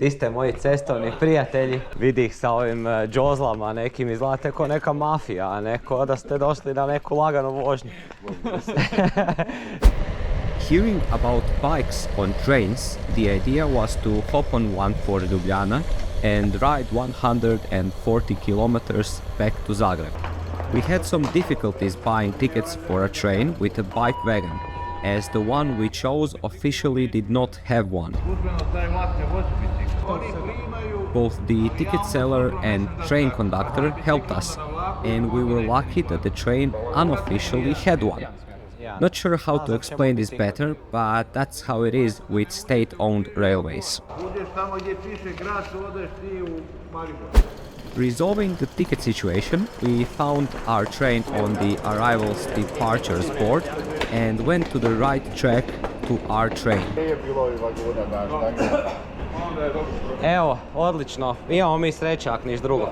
Vi ste moji cestovni prijatelji. Vidi ih sa ovim džozlama nekim, izgledate ko neka mafija, a neko da ste došli na neku laganu vožnju. Hearing about bikes on trains, the idea was to hop on one for Ljubljana and ride 140 kilometers back to Zagreb. We had some difficulties buying tickets for a train with a bike wagon, as the one we chose officially did not have one. Both the ticket seller and train conductor helped us, and we were lucky that the train unofficially had one. Not sure how to explain this better, but that's how it is with state-owned railways. Resolving the ticket situation, we found our train on the arrivals departures board and went to the right track to our train. Evo, odlično. Imamo mi srećak, niš drugo.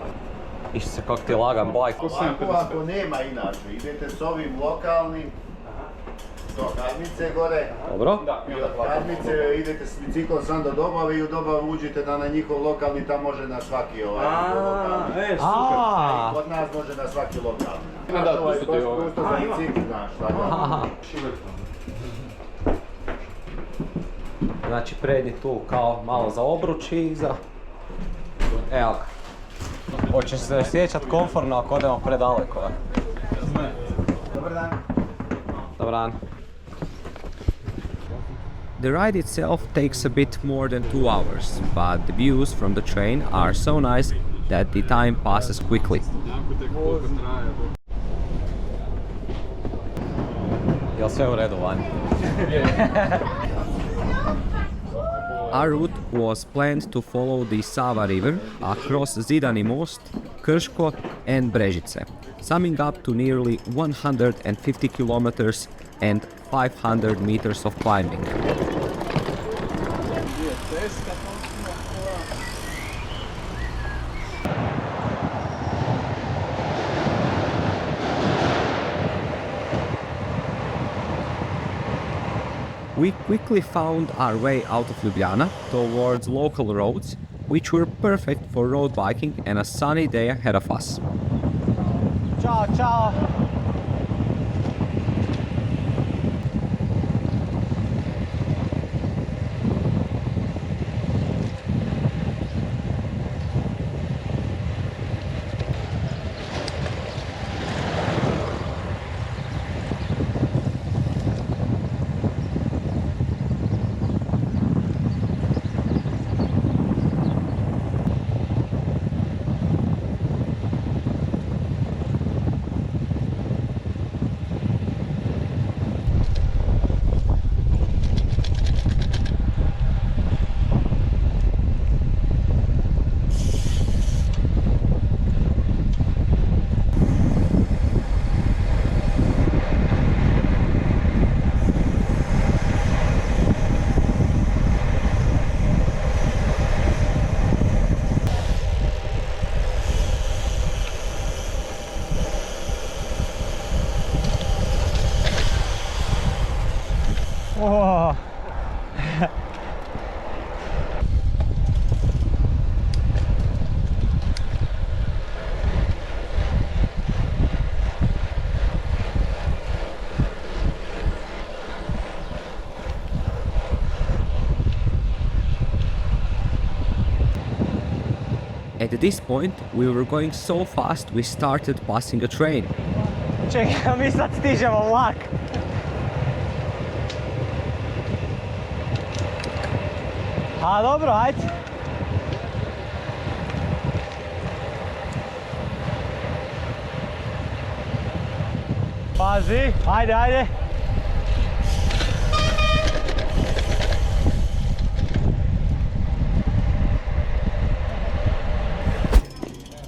Isuse, kak ti je lagan bajk. Ako nema inače, idete s ovim lokalnim do Kadnice gore. Dobro. Do Kadnice idete s biciklom sam do Dobave i u Dobavu uđite da na njihov lokalni, tam može na svaki lokalni. Kod nas može na svaki lokalni. Da, tu su ti ove. Pusto za bicikl, znaš, tako. Znači prednji tu kao malo za obruč i za... Evo ga. Hoćeš se osjećat komfortno ako odemo predaleko? Dobar dan. Dobar dan. The ride itself takes a bit more than 2 hours, but the views from the train are so nice that the time passes quickly. Jel sve u redu vani? Our route was planned to follow the Sava River across Zidani Most, Krško and Brežice, summing up to nearly 150 kilometers and 500 meters of climbing. We quickly found our way out of Ljubljana towards local roads, which were perfect for road biking and a sunny day ahead of us. Ćao, čao! Oh. At this point, we were going so fast we started passing a train. Čekaj, mi sad stižemo vlak. A dobro, ajde. Pazi, ajde, ajde.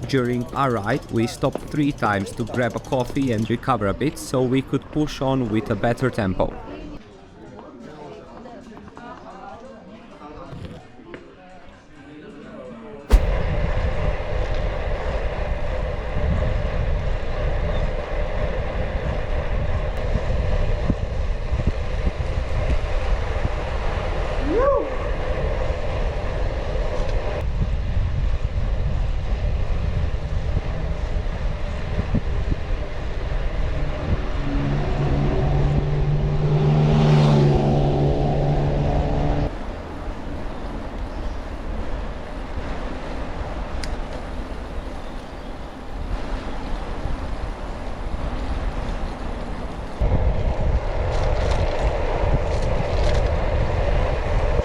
During our ride, we stopped 3 times to grab a coffee and recover a bit so we could push on with a better tempo.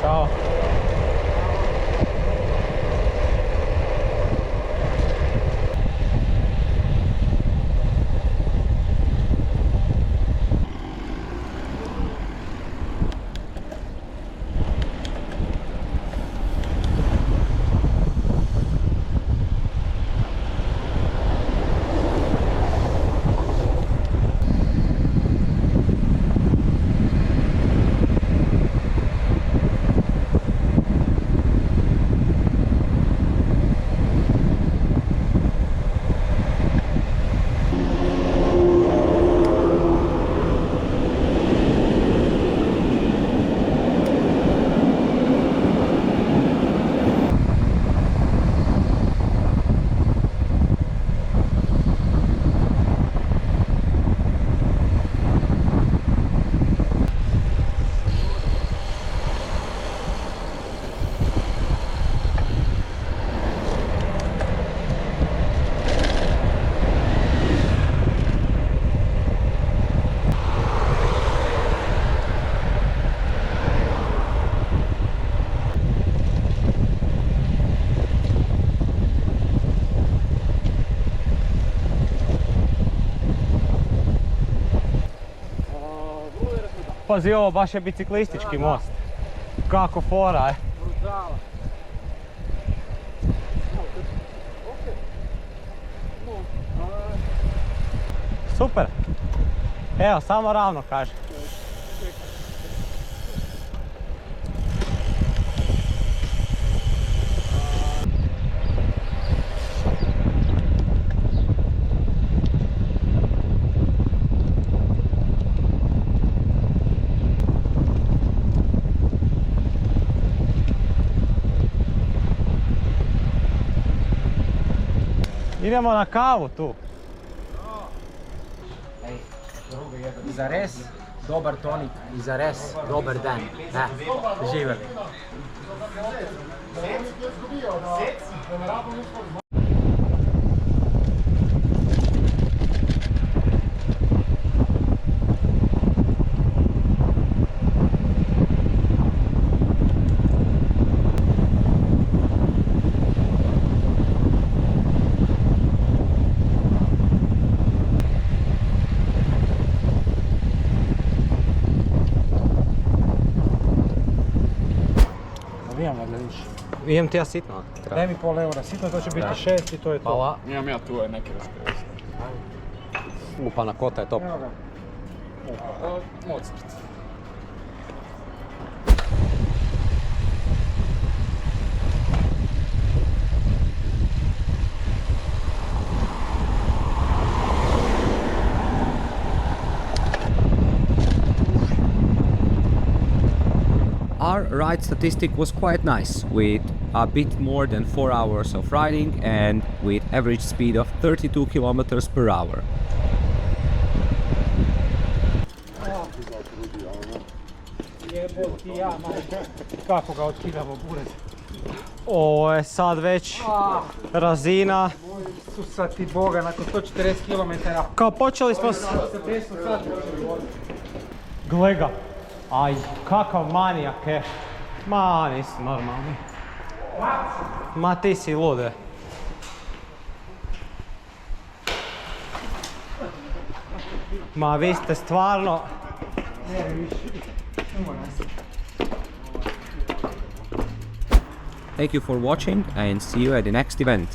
Ćao. Pazi, ovo baš je biciklistički most. Kako fora je. Super. Evo, samo ravno kaže. Idemo na kavu tu. Za res, dobar tonik i za res, dobar dan. Živjeli. Idem ti ja sitno. Daj mi pol eura, sitno to će biti 6 i to je to. Hvala. Imam ja tu neke raskrosti. Upana kota je top. Evo ga. Mozart. Our ride statistic was quite nice, with a bit more than 4 hours of riding and with average speed of 32 kilometers per hour. Jeboti ja, kako ga otkidamo buret. Ovo je sad već razina. Isusa ti Boga, nakon 140 km. Kao počeli smo s... Gle ga. Aj, kakav manijak je. Ma, nisi normalni. Ma, ti si lude. Ma, vi ste stvarno... Thank you for watching and see you at the next event.